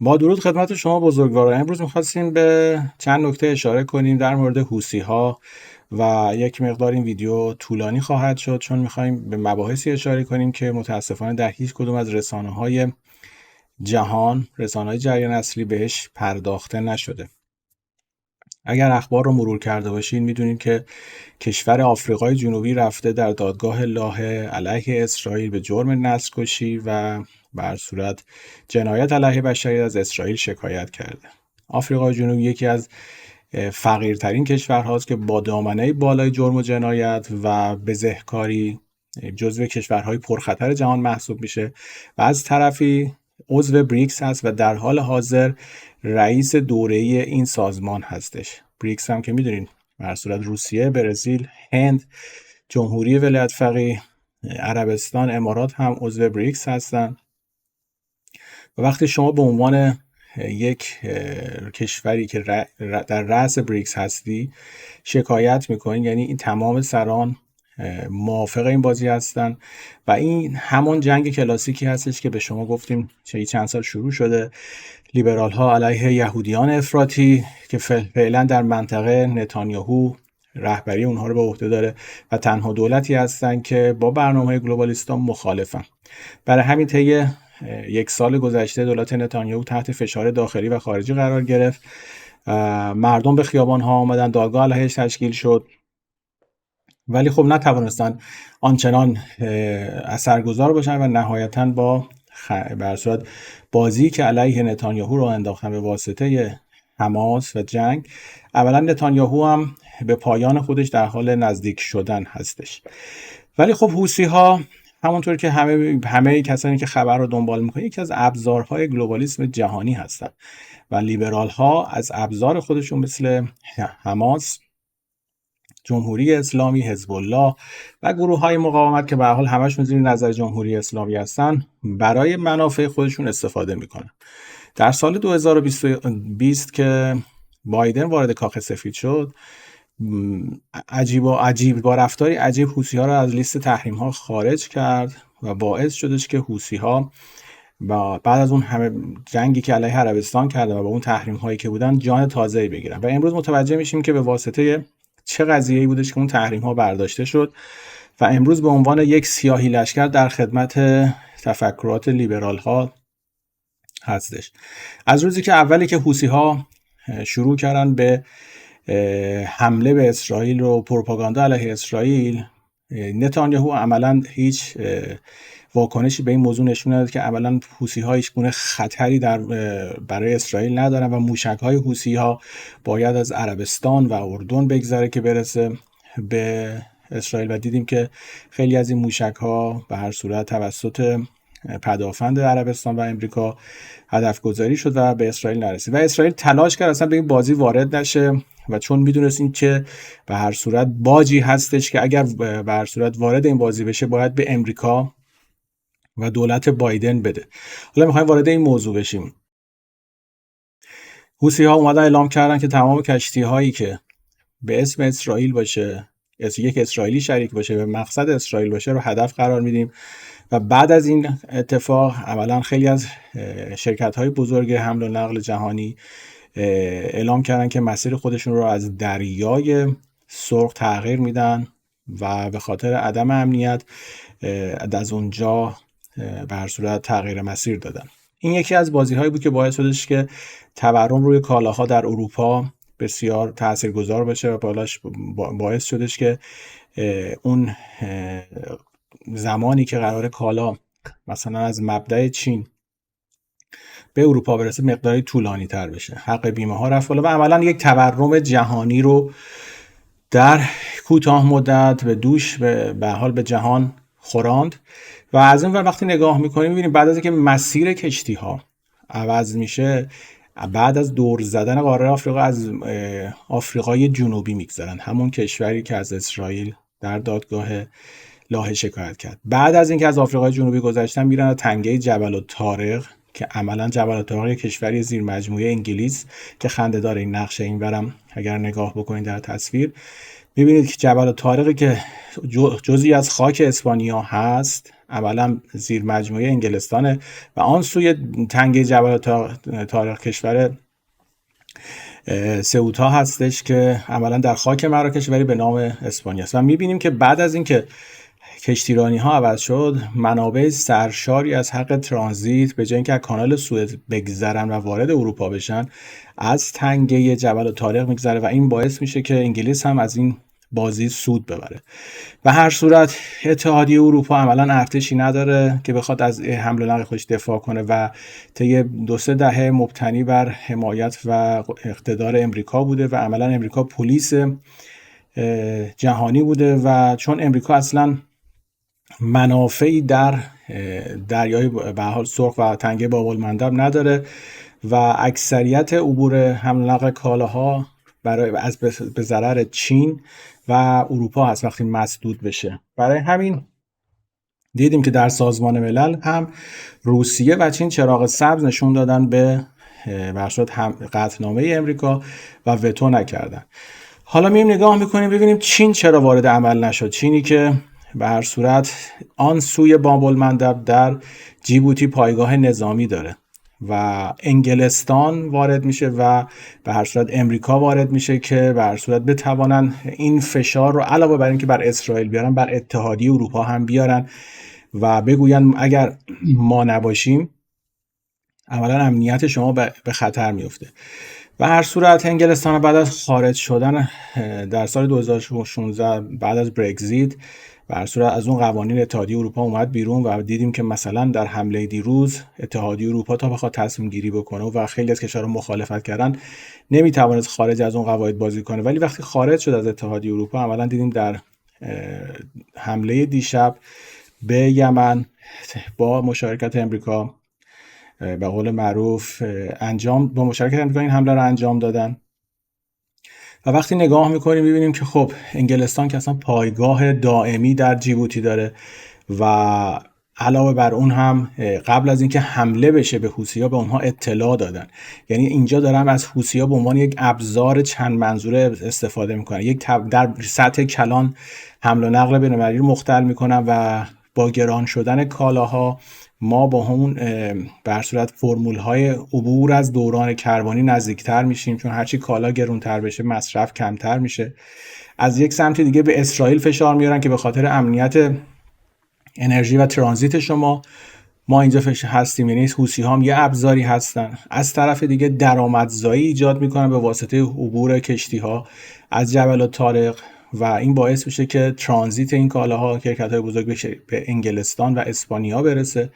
با درود خدمت شما بزرگواران. امروز می‌خواستیم به چند نکته اشاره کنیم در مورد حوثی‌ها و یک مقدار این ویدیو طولانی خواهد شد چون می‌خوایم به مباحثی اشاره کنیم که متاسفانه در هیچ کدوم از رسانه‌های جهان، رسانه‌های جریان اصلی بهش پرداخته نشده. اگر اخبار رو مرور کرده باشین میدونید که کشور آفریقای جنوبی رفته در دادگاه لاهه علیه اسرائیل به جرم نسل‌کشی و بر صورت جنایت علیه بشریت از اسرائیل شکایت کرده. آفریقای جنوبی یکی از فقیرترین کشورهاست که با دامنه بالای جرم و جنایت و بزهکاری جزو کشورهای پرخطر جهان محسوب میشه و از طرفی عضو بریکس هست و در حال حاضر رئیس دوره‌ای این سازمان هستش. بریکس هم که میدونین بر صورت روسیه، برزیل، هند، جمهوری ولایت فقیه عربستان، امارات هم عضو بریکس هستن. و وقتی شما به عنوان یک کشوری که در رأس بریکس هستی شکایت میکنین، یعنی این تمام سران موافق این بازی هستن و این همون جنگ کلاسیکی هستش که به شما گفتیم چند سال شروع شده. لیبرال ها علیه یهودیان افراطی که فعلا در منطقه نتانیاهو رهبری اونها رو به عهده داره و تنها دولتی هستن که با برنامه گلوبالیستان مخالفن. برای همین طی یک سال گذشته دولت نتانیاهو تحت فشار داخلی و خارجی قرار گرفت. مردم به خیابان ها آمدن، دادگاه علیهش تشکیل شد، ولی خب نتوانستن آنچنان اثرگذار باشن و نهایتاً با بر صورت بازی که علیه نتانیاهو رو انداختن به واسطه حماس و جنگ، اولا نتانیاهو هم به پایان خودش در حال نزدیک شدن هستش. ولی خب حوثی‌ها همونطور که همه کسانی که خبر رو دنبال میکنن یکی از ابزارهای گلوبالیسم جهانی هستن و لیبرال ها از ابزار خودشون مثل حماس، جمهوری اسلامی، حزب الله و گروه های مقاومت که به هر حال همشون زیر نظر جمهوری اسلامی هستن برای منافع خودشون استفاده میکنن. در سال 2020 که بایدن وارد کاخ سفید شد، عجیب با رفتاری عجیب حوثی‌ها را از لیست تحریم‌ها خارج کرد و باعث شدش که حوثی‌ها بعد از اون همه جنگی که علیه عربستان کرده و با اون تحریم‌هایی که بودن جان تازه‌ای بگیرن و امروز متوجه میشیم که به واسطه چه قضیه‌ای بودش که اون تحریم‌ها برداشته شد و امروز به عنوان یک سیاهی لشکر در خدمت تفکرات لیبرال‌ها هستش. از روزی که اولی که حوثی‌ها شروع کردن به حمله به اسرائیل و پروپاگاندا علیه اسرائیل، نتانیاهو عملاً هیچ واکنشی به این موضوع نشون نداد که عملاً حوثی‌ها هیچ گونه خطری برای اسرائیل ندارن و موشک‌های حوثی‌ها باید از عربستان و اردن بگذره که برسه به اسرائیل و دیدیم که خیلی از این موشک‌ها به هر صورت توسط پدافند عربستان و امریکا هدف گذاری شد و به اسرائیل نرسید و اسرائیل تلاش کرد اصلا به این بازی وارد نشه و چون میدونست این که به هر صورت باجی هستش که اگر به هر صورت وارد این بازی بشه باید به امریکا و دولت بایدن بده. حالا میخوایم وارد این موضوع بشیم. حوثی‌ها اومدن اعلام کردن که تمام کشتی‌هایی که به اسم اسرائیل باشه، یک اسرائیلی شریک باشه، به مقصد اسرائیل باشه رو هدف قرار میدیم و بعد از این اتفاق عملاً خیلی از شرکت‌های بزرگ حمل و نقل جهانی اعلام کردن که مسیر خودشون رو از دریای سرخ تغییر میدن و به خاطر عدم امنیت از اونجا به هر صورت تغییر مسیر دادن. این یکی از بازی‌هایی بود که باعث شدش که تورم روی کالاها در اروپا بسیار تاثیرگذار باشه و باعث شدش که اون زمانی که قرار کالا مثلا از مبدأ چین به اروپا برسه مقداری طولانی تر بشه، حق بیمه ها رفت بالا و عملا یک تورم جهانی رو در کوتاه مدت به دوش به حال به جهان خوراند. و از این ور وقتی نگاه میکنیم میبینیم بعد از اینکه مسیر کشتی ها عوض میشه، بعد از دور زدن قاره آفریقا از آفریقای جنوبی میگذرن، همون کشوری که از اسرائیل در دادگاه لاهه شکایت کرد. بعد از اینکه از آفریقای جنوبی گذشتن میرن تنگه جبل الطارق که عملا جبل الطارق یک کشوری زیر مجموعه انگلیس که خنده‌دار این نقشه اینورم اگر نگاه بکنید در تصویر می‌بینید که جبل الطارقی که جزئی از خاک اسپانیا هست عملا زیر مجموعه انگلستانه و آن سوی تنگه جبل الطارق کشور سئوتا هستش که عملا در خاک مراکش ولی به نام اسپانیا است و می‌بینیم که بعد از اینکه کشتیرانی ها عوض شد منابع سرشاری از حق ترانزیت به جای اینکه از کانال سوئز بگذرن و وارد اروپا بشن از تنگه جبل الطارق میگذره و این باعث میشه که انگلیس هم از این بازی سود ببره. و هر صورت اتحادیه اروپا عملا ارتشی نداره که بخواد از حمل و نقل خودش دفاع کنه و طی 2-3 دهه مبتنی بر حمایت و اقتدار امریکا بوده و عملا امریکا پلیس جهانی بوده و چون امریکا اصلا منافعی در دریای به حال سرخ و تنگه باب المندب نداره و اکثریت عبور حمل و نقل کالاها از به ضرر چین و اروپا هست وقتی مسدود بشه. برای همین دیدیم که در سازمان ملل هم روسیه و چین چراغ سبز نشون دادن به قطعنامه امریکا و وتو نکردن. حالا مییم نگاه میکنیم ببینیم چین چرا وارد عمل نشد. چینی که به هر صورت آن سوی باب المندب در جیبوتی پایگاه نظامی داره و انگلستان وارد میشه و به هر صورت امریکا وارد میشه که به هر صورت بتوانن این فشار رو علاوه بر اینکه بر اسرائیل بیارن بر اتحادیه اروپا هم بیارن و بگوین اگر ما نباشیم عملا امنیت شما به خطر میفته. و هر صورت انگلستان بعد از خارج شدن در سال 2016 بعد از برگزیت و هر صورت از اون قوانین اتحادیه اروپا اومد بیرون و دیدیم که مثلا در حمله دیروز اتحادیه اروپا تا بخواد تصمیم گیری بکنه و خیلی از کشورها مخالفت کردن نمیتوانست خارج از اون قواعد بازی کنه، ولی وقتی خارج شد از اتحادیه اروپا عملا دیدیم در حمله دیشب به یمن با مشارکت امریکا به قول معروف با مشارکت امریکا این حمله رو انجام دادن. و وقتی نگاه میکنیم میبینیم که خب انگلستان که اصلا پایگاه دائمی در جیبوتی داره و علاوه بر اون هم قبل از اینکه حمله بشه به حوثی‌ها به اونها اطلاع دادن. یعنی اینجا دارن از حوثی‌ها به عنوان یک ابزار چند منظوره استفاده میکنن. در سطح کلان حمل و نقل بین‌المللی رو مختل میکنن و با گران شدن کالاها ما با همون به هر صورت فرمول‌های عبور از دوران کربانی نزدیکتر میشیم، چون هرچی کالا گرونتر بشه مصرف کمتر میشه. از یک سمت دیگه به اسرائیل فشار میارن که به خاطر امنیت انرژی و ترانزیت شما ما اینجا هستیم، یعنی حوثی‌ها هم یه ابزاری هستن. از طرف دیگه درآمدزایی ایجاد میکنن به واسطه عبور کشتی‌ها از جبل الطارق و این باعث میشه که ترانزیت این کالاها شرکت‌های بزرگ به انگلستان و اسپانیا برسه.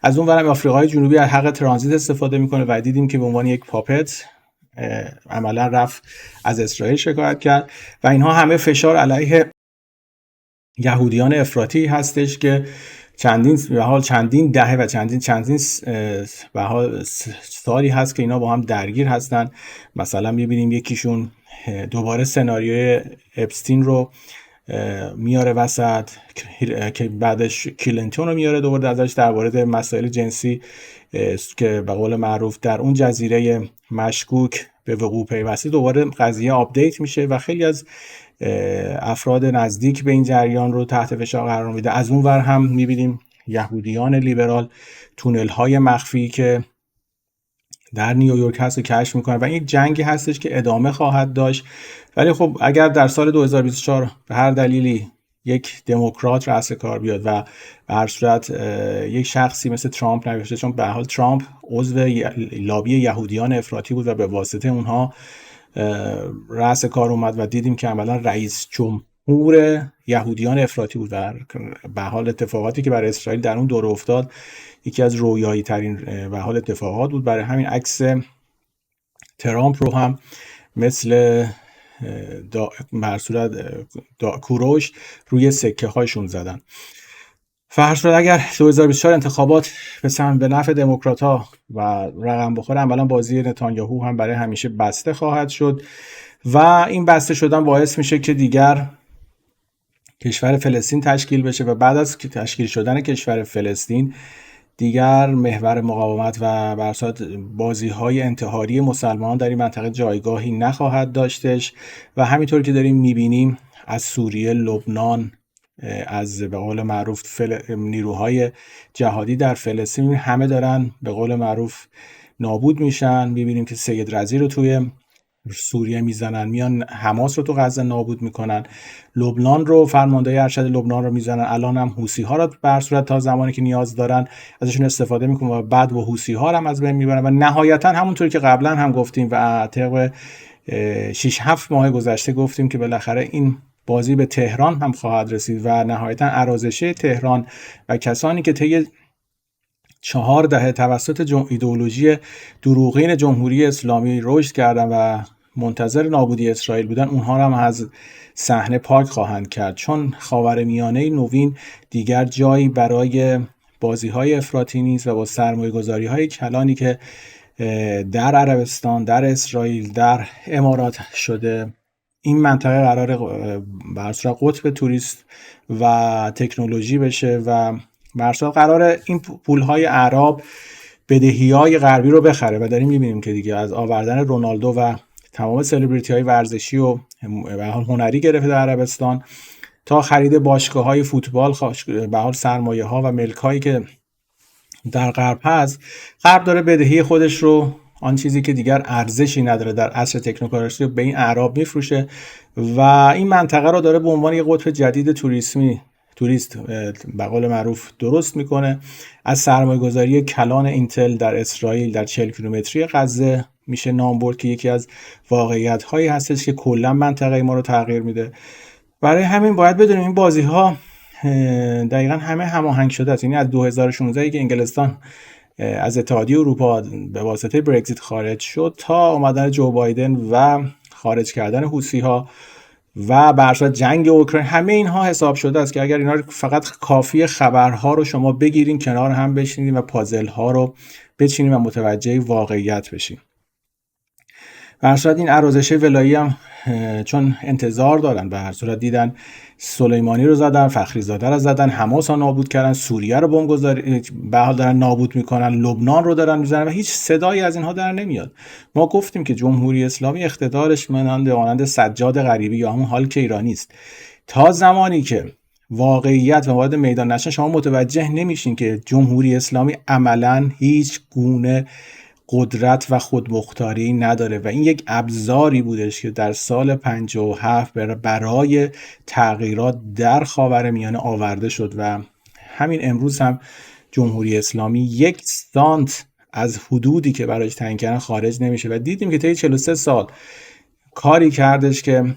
از اون ورم آفریقای جنوبی از حق ترانزیت استفاده میکنه و دیدیم که به عنوان یک پاپت عملا رفت از اسرائیل شکایت کرد و اینها همه فشار علیه یهودیان افراطی هستش که چندین دهه و چندین سالی هست که اینا با هم درگیر هستن. مثلا می‌بینیم یکیشون دوباره سناریوی اپستین رو میاره وسط که بعدش کلینتون رو میاره دوباره ازش درباره مسائل جنسی که به قول معروف در اون جزیره مشکوک به وقوع پیوسته دوباره قضیه آپدیت میشه و خیلی از افراد نزدیک به این جریان رو تحت فشار قرار میده. از اون ور هم میبینیم یهودیان لیبرال تونل های مخفی که در نیویورک هست کشف میکنه و این جنگی هستش که ادامه خواهد داشت. ولی خب اگر در سال 2024 به هر دلیلی یک دموکرات رأس کار بیاد و به هر صورت یک شخصی مثل ترامپ نباشه، چون به حال ترامپ عضو لابی یهودیان افراطی بود و به واسطه اونها رأس کار اومد و دیدیم که عملا رئیس جمهور یهودیان افراطی بود و به حال اتفاقاتی که برای اسرائیل در اون دوره افتاد یکی از رویایی ترین به حال اتفاقات بود. برای همین عکس ترامپ رو هم مثل به صورت کوروش روی سکه هاشون زدن. فرض اگر 2024 انتخابات به نفع دموکرات‌ها و رقم بخوره عملا بازی نتانیاهو هم برای همیشه بسته خواهد شد و این بسته شدن باعث میشه که دیگر کشور فلسطین تشکیل بشه و بعد از تشکیل شدن کشور فلسطین دیگر محور مقاومت و بر اساس بازی‌های انتحاری مسلمانان در این منطقه جایگاهی نخواهد داشتش و همینطور که داریم می‌بینیم از سوریه، لبنان، از به قول معروف نیروهای جهادی در فلسطین همه دارن به قول معروف نابود میشن. می‌بینیم که سید رضی رو توی سوریه میزنن، میان حماس رو تو غزه نابود میکنن، لبنان رو فرمانده ارشد لبنان رو میزنن، الان هم حوثی ها رو به هر صورت تا زمانی که نیاز دارن ازشون استفاده میکنن و بعد با حوثی ها هم از بین میبرن و نهایتا همونطوری که قبلا هم گفتیم و طبق 6-7 ماه گذشته گفتیم که بالاخره این بازی به تهران هم خواهد رسید و نهایتا ارازشه تهران و کسانی که طی 4 دهه توسط ایدئولوژی دروغین جمهوری اسلامی رشد کردن و منتظر نابودی اسرائیل بودن، اونها هم از صحنه پاک خواهند کرد، چون خاورمیانه نوین دیگر جایی برای بازی‌های افراطی نیست و با سرمایه‌گذاری‌های کلانی که در عربستان، در اسرائیل، در امارات شده، این منطقه قرار بر صورت قطب توریست و تکنولوژی بشه و مرسال قراره این پولهای اعراب بدهی‌های غربی رو بخره و داریم می‌بینیم که دیگه از آوردن رونالدو و تمام سلبریتی‌های ورزشی و به حال هنری گرفته در عربستان تا خرید باشگاه‌های فوتبال، به حال سرمایه‌ها و ملک‌هایی که در غرب هست، غرب داره بدهی خودش رو، آن چیزی که دیگر ارزشی نداره در عصر تکنوکراسی، به این اعراب میفروشه و این منطقه رو داره به عنوان یک قطب جدید توریست به قول معروف درست میکنه. از سرمایه‌گذاری کلان اینتل در اسرائیل در 40 کیلومتری غزه میشه نام برد که یکی از واقعیت‌هایی هستش که کلا منطقه ما رو تغییر میده. برای همین باید بدونیم این بازی‌ها دقیقاً همه هماهنگ شده است. یعنی از 2016 که انگلستان از اتحادیه اروپا به واسطه برگزیت خارج شد تا آمدن جو بایدن و خارج کردن حوثی‌ها و بر اساس جنگ اوکراین، همه اینها حساب شده است که اگر اینا فقط کافی خبرها رو شما بگیرین کنار هم بشینید و پازل ها رو بچینید و متوجه واقعیت بشین. به هر صورت این ارازشه ولایی هم چون انتظار دارن، به هر صورت دیدن سلیمانی رو زدن، فخری زاده رو زدن، حماس ها نابود کردن، سوریه رو بمبگذاری به حال دارن نابود میکنن، لبنان رو دارن میزنن و هیچ صدایی از اینها در نمیاد. ما گفتیم که جمهوری اسلامی اقتدارش مانند سجاد غریبی یا همون حالک ایرانی است. تا زمانی که واقعیت و وارد میدان نشه شما متوجه نمیشین که جمهوری اسلامی عملاً هیچ گونه قدرت و خودمختاری نداره و این یک ابزاری بودش که در سال 57 برای تغییرات در خاورمیانه آورده شد و همین امروز هم جمهوری اسلامی 1 سانت از حدودی که برایش تعیین کردن خارج نمیشه و دیدیم که طی 43 سال کاری کردش که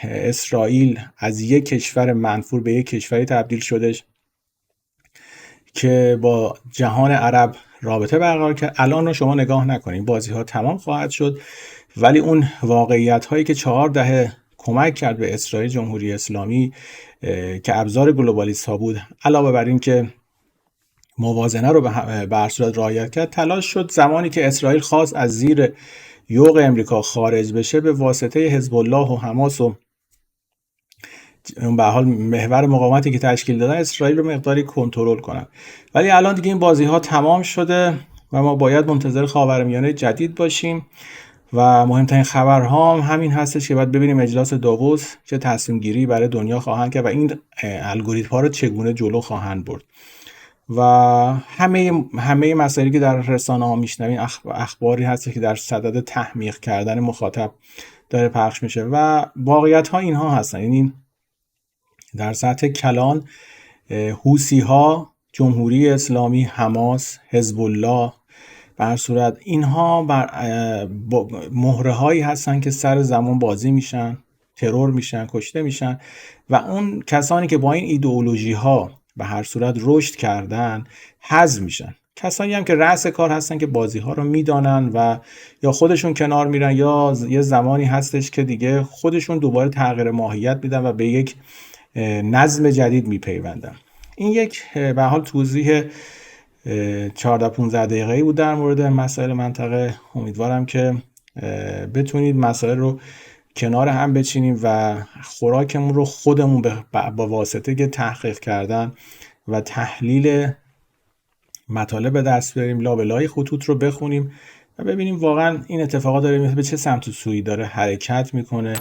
اسرائیل از یک کشور منفور به یک کشوری تبدیل شدش که با جهان عرب رابطه برقرار کرد. الان رو شما نگاه نکنید، بازی ها تمام خواهد شد، ولی اون واقعیت هایی که 4 دهه کمک کرد به اسرائیل جمهوری اسلامی که ابزار گلوبالیست ها بود، علاوه بر این که موازنه رو به هر صورت رعایت کرد، تلاش شد زمانی که اسرائیل خواست از زیر یوغ امریکا خارج بشه به واسطه حزب الله و حماس و به حال محور مقاومتی که تشکیل دادن اسرائیل رو مقداری کنترل کنن. ولی الان دیگه این بازی ها تمام شده و ما باید منتظر خاورمیانه جدید باشیم و مهمترین خبرها همین هستش که باید ببینیم اجلاس داووس چه تصمیم گیری برای دنیا خواهند کرد و این الگوریتم ها رو چگونه جلو خواهند برد و همه مسائلی که در رسانه ها میشنوین اخباری هست که در صدد تحمیق کردن مخاطب داره پخش میشه و واقعیت ها اینها هستن. یعنی در سطح کلان حوثی ها، جمهوری اسلامی، حماس، حزب الله، به هر صورت اینها مهره هایی هستن که سر زمان بازی میشن، ترور میشن، کشته میشن و اون کسانی که با این ایدئولوژی ها به هر صورت رشد کردن حذف میشن. کسانی هم که رأس کار هستن که بازی ها رو میدانن و یا خودشون کنار میرن یا یه زمانی هستش که دیگه خودشون دوباره تغییر ماهیت میدن و به یک نظم جدید میپیوندن. این یک به حال توضیح 14-15 دقیقه‌ای بود در مورد مسائل منطقه. امیدوارم که بتونید مسائل رو کنار هم بچینیم و خوراکمون رو خودمون با واسطه که تحقیق کردن و تحلیل مطالب به دست بیاریم، لابلای خطوط رو بخونیم و ببینیم واقعا این اتفاقات داره به چه سمت و سویی داره حرکت میکنه.